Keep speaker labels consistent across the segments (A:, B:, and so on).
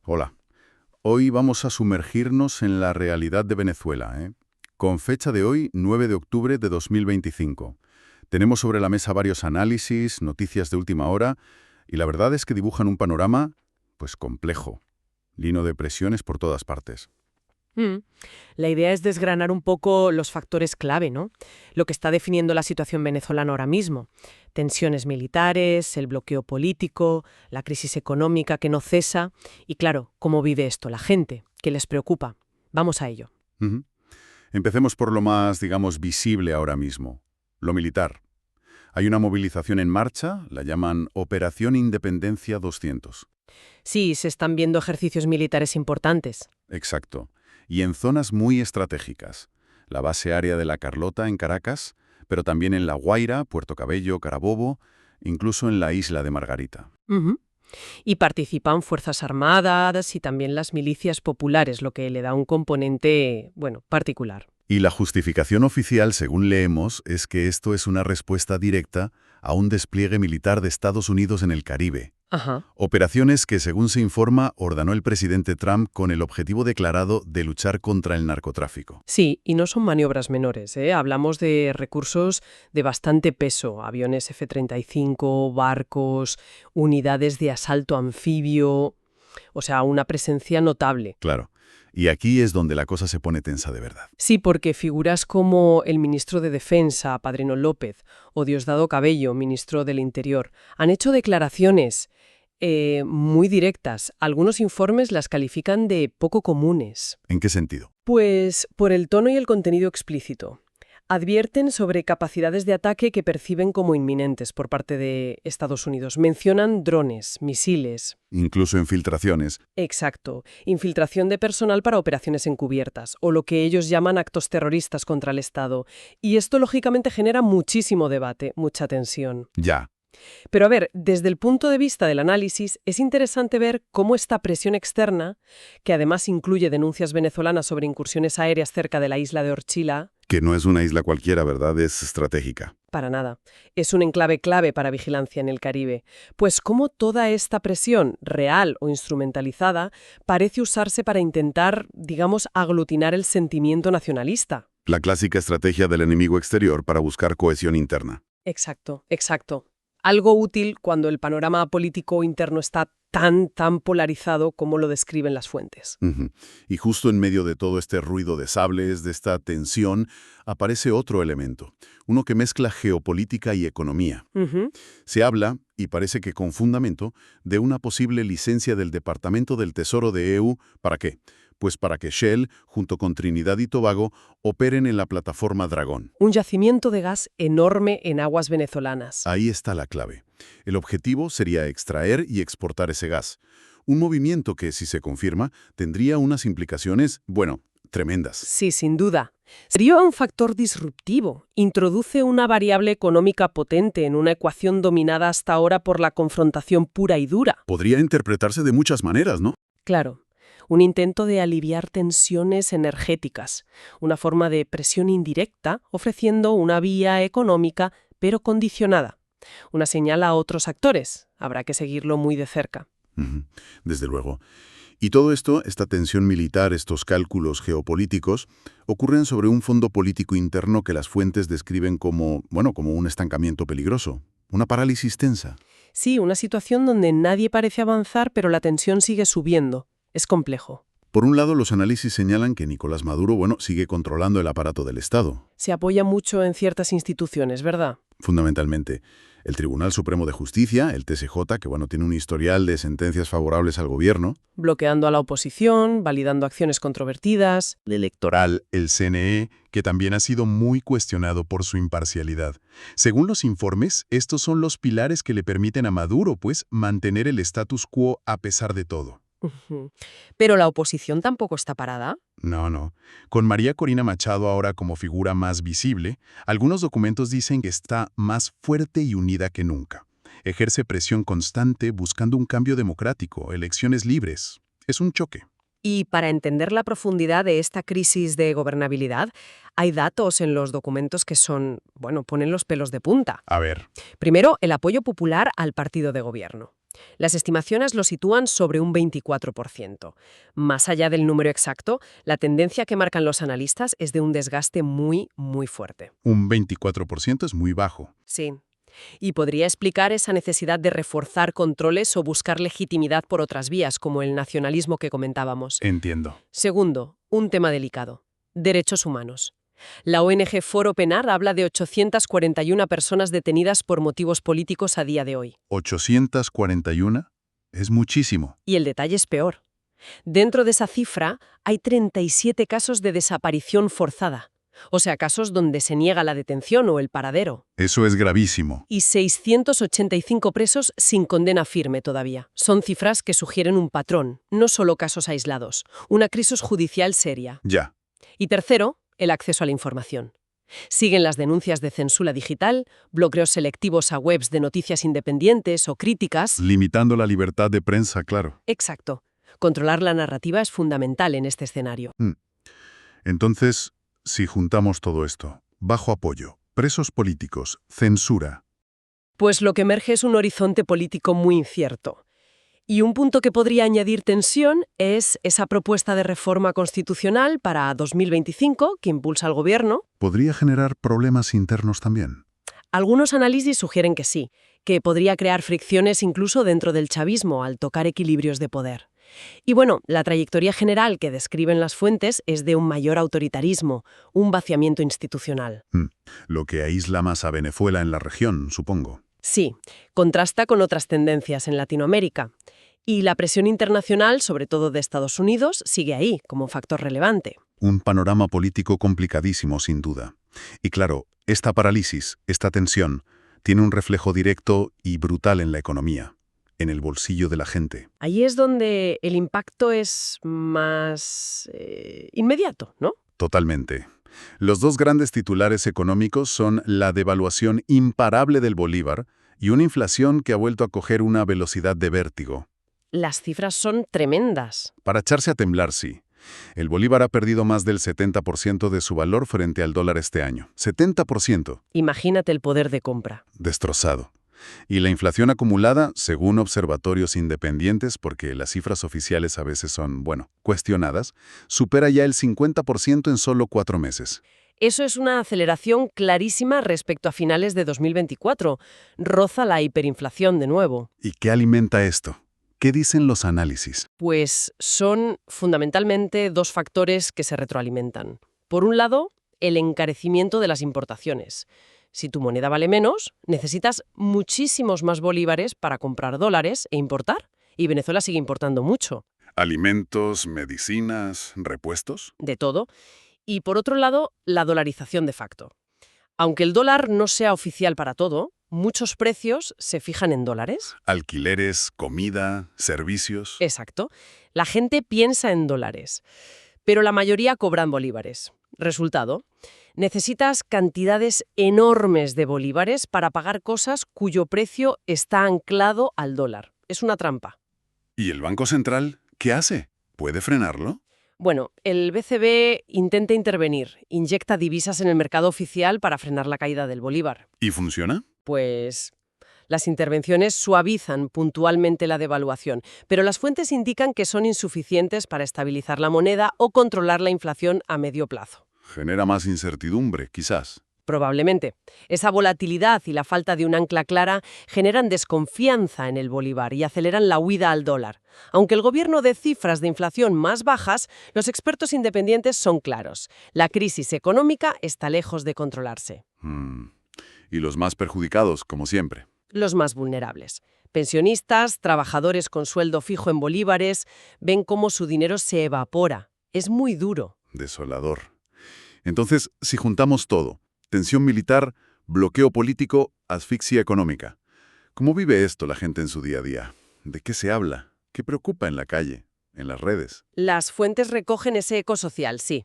A: Hola. Hoy vamos a sumergirnos en la realidad de Venezuela, con fecha de hoy, 9 de octubre de 2025. Tenemos sobre la mesa varios análisis, noticias de última hora, y la verdad es que dibujan un panorama, pues complejo, lleno de presiones por todas partes.
B: Mm. La idea es desgranar un poco los factores clave, ¿no? Lo que está definiendo la situación venezolana ahora mismo. Tensiones militares, el bloqueo político, la crisis económica que no cesa y, claro, cómo vive esto la gente, qué les preocupa. Vamos a ello.
A: Ujú. Empecemos por lo más, digamos, visible ahora mismo, lo militar. Hay una movilización en marcha, la llaman Operación Independencia 200.
B: Sí, se están viendo ejercicios militares importantes.
A: Exacto. Y en zonas muy estratégicas. La base aérea de La Carlota en Caracas, pero también en La Guaira, Puerto Cabello, Carabobo, incluso en la isla de Margarita.
B: Ujú. Y participan fuerzas armadas y también las milicias populares, lo que le da un componente, bueno, particular.
A: Y la justificación oficial, según leemos, es que esto es una respuesta directa a un despliegue militar de Estados Unidos en el Caribe.
B: Ajá.
A: Operaciones que, según se informa, ordenó el presidente Trump con el objetivo declarado de luchar contra el narcotráfico.
B: Sí, y no son maniobras menores, ¿eh? Hablamos de recursos de bastante peso, aviones F-35, barcos, unidades de asalto anfibio, o sea, una presencia notable.
A: Claro. Y aquí es donde la cosa se pone tensa de verdad.
B: Sí, porque figuras como el ministro de Defensa, Padrino López, o Diosdado Cabello, ministro del Interior, han hecho declaraciones muy directas. Algunos informes las califican de poco comunes.
A: ¿En qué sentido?
B: Pues por el tono y el contenido explícito. Advierten sobre capacidades de ataque que perciben como inminentes por parte de Estados Unidos. Mencionan drones, misiles.
A: Incluso infiltraciones.
B: Exacto. Infiltración de personal para operaciones encubiertas, o lo que ellos llaman actos terroristas contra el Estado. Y esto lógicamente genera muchísimo debate, mucha tensión.
A: Ya.
B: Pero a ver, desde el punto de vista del análisis, es interesante ver cómo esta presión externa, que además incluye denuncias venezolanas sobre incursiones aéreas cerca de la isla de Orchila,
A: Que no es una isla cualquiera, ¿verdad? Es estratégica.
B: para nada, es un enclave clave para vigilancia en el Caribe, pues cómo toda esta presión, real o instrumentalizada, parece usarse para intentar, digamos, aglutinar el sentimiento nacionalista.
A: La clásica estrategia del enemigo exterior para buscar cohesión interna.
B: Exacto, exacto. Algo útil cuando el panorama político interno está tan polarizado como lo describen las fuentes.
A: Ujú. Y justo en medio de todo este ruido de sables, de esta tensión, aparece otro elemento, uno que mezcla geopolítica y economía.
B: Ujú.
A: Se habla, y parece que con fundamento, de una posible licencia del Departamento del Tesoro de EU. ¿Para qué? Pues para que Shell, junto con Trinidad y Tobago, operen en la plataforma Dragón.
B: Un yacimiento de gas enorme en aguas venezolanas.
A: Ahí está la clave. El objetivo sería extraer y exportar ese gas. Un movimiento que, si se confirma, tendría unas implicaciones, bueno, tremendas.
B: Sí, sin duda. Sería un factor disruptivo. Introduce una variable económica potente en una ecuación dominada hasta ahora por la confrontación pura y dura.
A: Podría interpretarse de muchas maneras, ¿no?
B: Claro, un intento de aliviar tensiones energéticas, una forma de presión indirecta ofreciendo una vía económica pero condicionada. Una señal a otros actores. Habrá que seguirlo muy de cerca.
A: Ujú. Desde luego. Y todo esto, esta tensión militar, estos cálculos geopolíticos, ocurren sobre un fondo político interno que las fuentes describen como, bueno, como un estancamiento peligroso, una parálisis tensa.
B: Sí, una situación donde nadie parece avanzar pero la tensión sigue subiendo. Es complejo.
A: Por un lado, los análisis señalan que Nicolás Maduro, bueno, sigue controlando el aparato del Estado.
B: Se apoya mucho en ciertas instituciones, ¿verdad?
A: Fundamentalmente, el Tribunal Supremo de Justicia, el TSJ, que bueno, tiene un historial de sentencias favorables al gobierno.
B: Bloqueando a la oposición, validando acciones controvertidas.
A: El electoral,
C: El CNE, que también ha sido muy cuestionado por su imparcialidad. Según los informes, estos son los pilares que le permiten a Maduro, pues, mantener el status quo a pesar de todo.
B: Ujú. Pero la oposición tampoco está parada.
C: No. Con María Corina Machado ahora como figura más visible, algunos documentos dicen que está más fuerte y unida que nunca. Ejerce presión constante buscando un cambio democrático, elecciones libres. Es un choque.
B: Y para entender la profundidad de esta crisis de gobernabilidad, hay datos en los documentos que ponen los pelos de punta.
C: A ver,
B: Primero, el apoyo popular al partido de gobierno. Las estimaciones lo sitúan sobre un 24%. Más allá del número exacto, la tendencia que marcan los analistas es de un desgaste muy, muy fuerte.
C: Un 24% es muy bajo.
B: Sí. Y podría explicar esa necesidad de reforzar controles o buscar legitimidad por otras vías, como el nacionalismo que comentábamos.
C: Entiendo.
B: Segundo, un tema delicado: derechos humanos. La ONG Foro Penal habla de 841 personas detenidas por motivos políticos a día de hoy.
C: 841 es muchísimo.
B: Y el detalle es peor. Dentro de esa cifra hay 37 casos de desaparición forzada, o sea, casos donde se niega la detención o el paradero.
C: Eso es gravísimo.
B: Y 685 presos sin condena firme todavía. Son cifras que sugieren un patrón, no solo casos aislados, una crisis judicial seria.
C: Ya.
B: Y tercero, el acceso a la información. Siguen las denuncias de censura digital, bloqueos selectivos a webs de noticias independientes o críticas.
C: Limitando la libertad de prensa, claro.
B: Exacto. Controlar la narrativa es fundamental en este escenario.
C: Entonces, si juntamos todo esto, bajo apoyo, presos políticos, censura.
B: Pues lo que emerge es un horizonte político muy incierto. Y un punto que podría añadir tensión es esa propuesta de reforma constitucional para 2025 que impulsa el gobierno.
C: ¿Podría generar problemas internos también?
B: Algunos análisis sugieren que sí, que podría crear fricciones incluso dentro del chavismo al tocar equilibrios de poder. Y bueno, la trayectoria general que describen las fuentes es de un mayor autoritarismo, un vaciamiento institucional.
C: Lo que aísla más a Venezuela en la región, supongo.
B: Sí, contrasta con otras tendencias en Latinoamérica. Y la presión internacional, sobre todo de Estados Unidos, sigue ahí, como factor relevante.
C: Un panorama político complicadísimo, sin duda. Y claro, esta parálisis, esta tensión, tiene un reflejo directo y brutal en la economía, en el bolsillo de la gente.
B: Ahí es donde el impacto es más inmediato, ¿no?
C: Totalmente. Los dos grandes titulares económicos son la devaluación imparable del bolívar y una inflación que ha vuelto a coger una velocidad de vértigo.
B: Las cifras son tremendas.
C: Para echarse a temblar, sí. El bolívar ha perdido más del 70% de su valor frente al dólar este año. 70%.
B: Imagínate el poder de compra.
C: Destrozado. Y la inflación acumulada, según observatorios independientes, porque las cifras oficiales a veces son, cuestionadas, supera ya el 50% en solo 4 meses.
B: Eso es una aceleración clarísima respecto a finales de 2024. Roza la hiperinflación de nuevo.
C: ¿Y qué alimenta esto? ¿Qué dicen los análisis?
B: Pues son fundamentalmente dos factores que se retroalimentan. Por un lado, el encarecimiento de las importaciones. Si tu moneda vale menos, necesitas muchísimos más bolívares para comprar dólares e importar. Y Venezuela sigue importando mucho.
C: Alimentos, medicinas, repuestos.
B: De todo. Y por otro lado, la dolarización de facto. Aunque el dólar no sea oficial para todo, muchos precios se fijan en dólares.
C: Alquileres, comida, servicios.
B: Exacto. La gente piensa en dólares, pero la mayoría cobran bolívares. Resultado: necesitas cantidades enormes de bolívares para pagar cosas cuyo precio está anclado al dólar. Es una trampa.
C: ¿Y el Banco Central qué hace? ¿Puede frenarlo?
B: Bueno, el BCB intenta intervenir, inyecta divisas en el mercado oficial para frenar la caída del bolívar.
C: ¿Y funciona?
B: Pues las intervenciones suavizan puntualmente la devaluación, pero las fuentes indican que son insuficientes para estabilizar la moneda o controlar la inflación a medio plazo.
C: Genera más incertidumbre, quizás.
B: Probablemente. Esa volatilidad y la falta de un ancla clara generan desconfianza en el bolívar y aceleran la huida al dólar. Aunque el gobierno dé cifras de inflación más bajas, los expertos independientes son claros. La crisis económica está lejos de controlarse.
C: Y los más perjudicados, como siempre.
B: Los más vulnerables. Pensionistas, trabajadores con sueldo fijo en bolívares, ven cómo su dinero se evapora. Es muy duro.
C: Desolador. Entonces, si juntamos todo, tensión militar, bloqueo político, asfixia económica. ¿Cómo vive esto la gente en su día a día? ¿De qué se habla? ¿Qué preocupa en la calle? ¿En las redes?
B: Las fuentes recogen ese eco social, sí.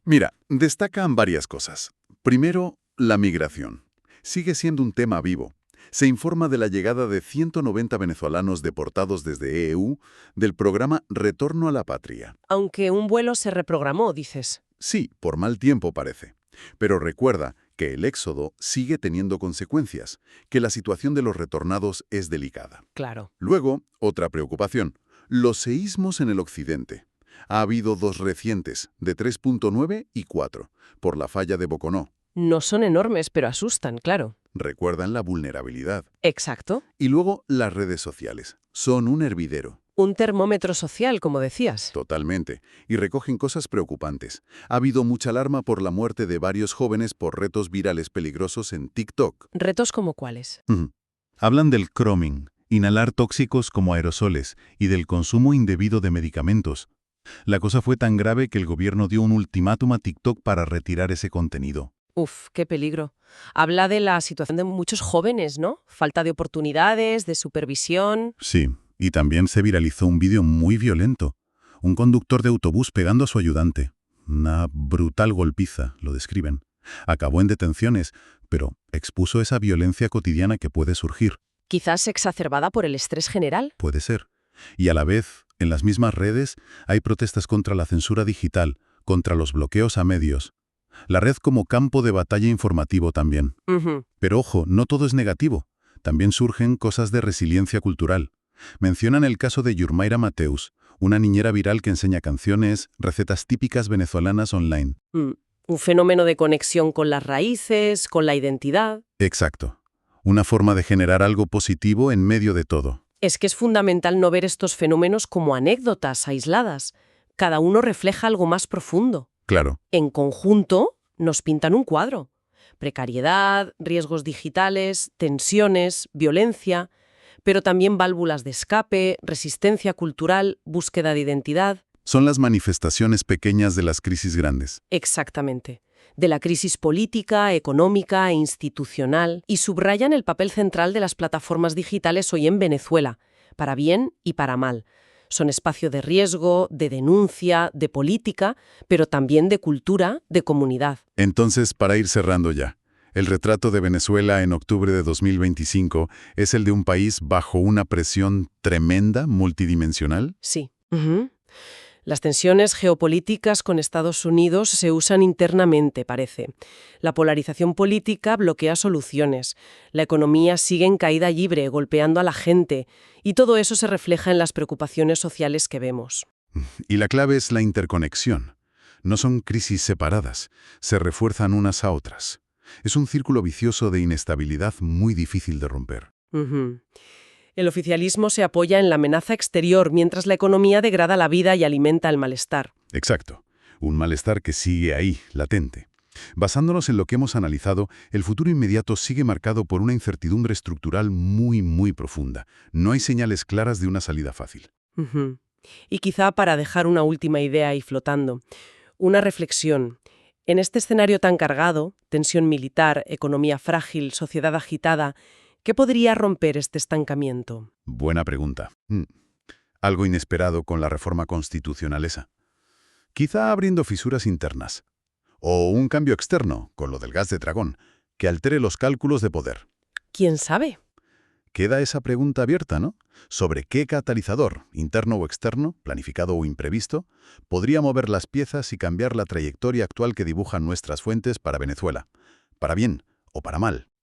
C: Mira, destacan varias cosas. Primero, la migración. Sigue siendo un tema vivo. Se informa de la llegada de 190 venezolanos deportados desde EU del programa Retorno a la Patria.
B: Aunque un vuelo se reprogramó, dices.
C: Sí, por mal tiempo parece. Pero recuerda
A: que el éxodo sigue teniendo consecuencias, que la situación de los retornados es delicada.
B: Claro.
A: Luego, otra preocupación, los seísmos en el occidente. Ha habido 2 recientes, de 3.9 y 4, por la falla de Boconó.
B: No son enormes, pero asustan, claro.
A: Recuerdan la vulnerabilidad.
B: Exacto.
A: Y luego las redes sociales. Son un hervidero.
B: Un termómetro social, como decías.
A: Totalmente. Y recogen cosas preocupantes. Ha habido mucha alarma por la muerte de varios jóvenes por retos virales peligrosos en TikTok.
B: ¿Retos como cuáles?
C: Hablan del croming, inhalar tóxicos como aerosoles, y del consumo indebido de medicamentos. La cosa fue tan grave que el gobierno dio un ultimátum a TikTok para retirar ese contenido.
B: Uf, qué peligro. Habla de la situación de muchos jóvenes, ¿no? Falta de oportunidades, de supervisión.
C: Sí, y también se viralizó un vídeo muy violento. Un conductor de autobús pegando a su ayudante. Una brutal golpiza, lo describen. Acabó en detenciones, pero expuso esa violencia cotidiana que puede surgir.
B: Quizás exacerbada por el estrés general.
C: Puede ser. Y a la vez, en las mismas redes, hay protestas contra la censura digital, contra los bloqueos a medios. La red como campo de batalla informativo también.
B: Ujú.
C: Pero ojo, no todo es negativo. También surgen cosas de resiliencia cultural. Mencionan el caso de Yurmaira Mateus, una niñera viral que enseña canciones, recetas típicas venezolanas online.
B: Un fenómeno de conexión con las raíces, con la identidad.
C: Exacto. Una forma de generar algo positivo en medio de todo.
B: Es que es fundamental no ver estos fenómenos como anécdotas aisladas. Cada uno refleja algo más profundo.
C: Claro.
B: En conjunto, nos pintan un cuadro. Precariedad, riesgos digitales, tensiones, violencia, pero también válvulas de escape, resistencia cultural, búsqueda de identidad.
C: Son las manifestaciones pequeñas de las crisis grandes.
B: Exactamente. De la crisis política, económica e institucional, y subrayan el papel central de las plataformas digitales hoy en Venezuela, para bien y para mal. Son espacio de riesgo, de denuncia, de política, pero también de cultura, de comunidad.
C: Entonces, para ir cerrando ya, el retrato de Venezuela en octubre de 2025 es el de un país bajo una presión tremenda, multidimensional.
B: Sí. Las tensiones geopolíticas con Estados Unidos se usan internamente, parece. La polarización política bloquea soluciones. La economía sigue en caída libre, golpeando a la gente. Y todo eso se refleja en las preocupaciones sociales que vemos.
C: Y la clave es la interconexión. No son crisis separadas, se refuerzan unas a otras. Es un círculo vicioso de inestabilidad muy difícil de romper.
B: El oficialismo se apoya en la amenaza exterior mientras la economía degrada la vida y alimenta el malestar.
C: Exacto. Un malestar que sigue ahí, latente. Basándonos en lo que hemos analizado, el futuro inmediato sigue marcado por una incertidumbre estructural muy profunda. No hay señales claras de una salida fácil.
B: Y quizá para dejar una última idea ahí flotando, una reflexión. En este escenario tan cargado, tensión militar, economía frágil, sociedad agitada, ¿qué podría romper este estancamiento?
C: Buena pregunta. Algo inesperado con la reforma constitucional esa. Quizá abriendo fisuras internas. O un cambio externo, con lo del gas de dragón, que altere los cálculos de poder.
B: ¿Quién sabe?
C: Queda esa pregunta abierta, ¿no? Sobre qué catalizador, interno o externo, planificado o imprevisto, podría mover las piezas y cambiar la trayectoria actual que dibujan nuestras fuentes para Venezuela. Para bien o para mal.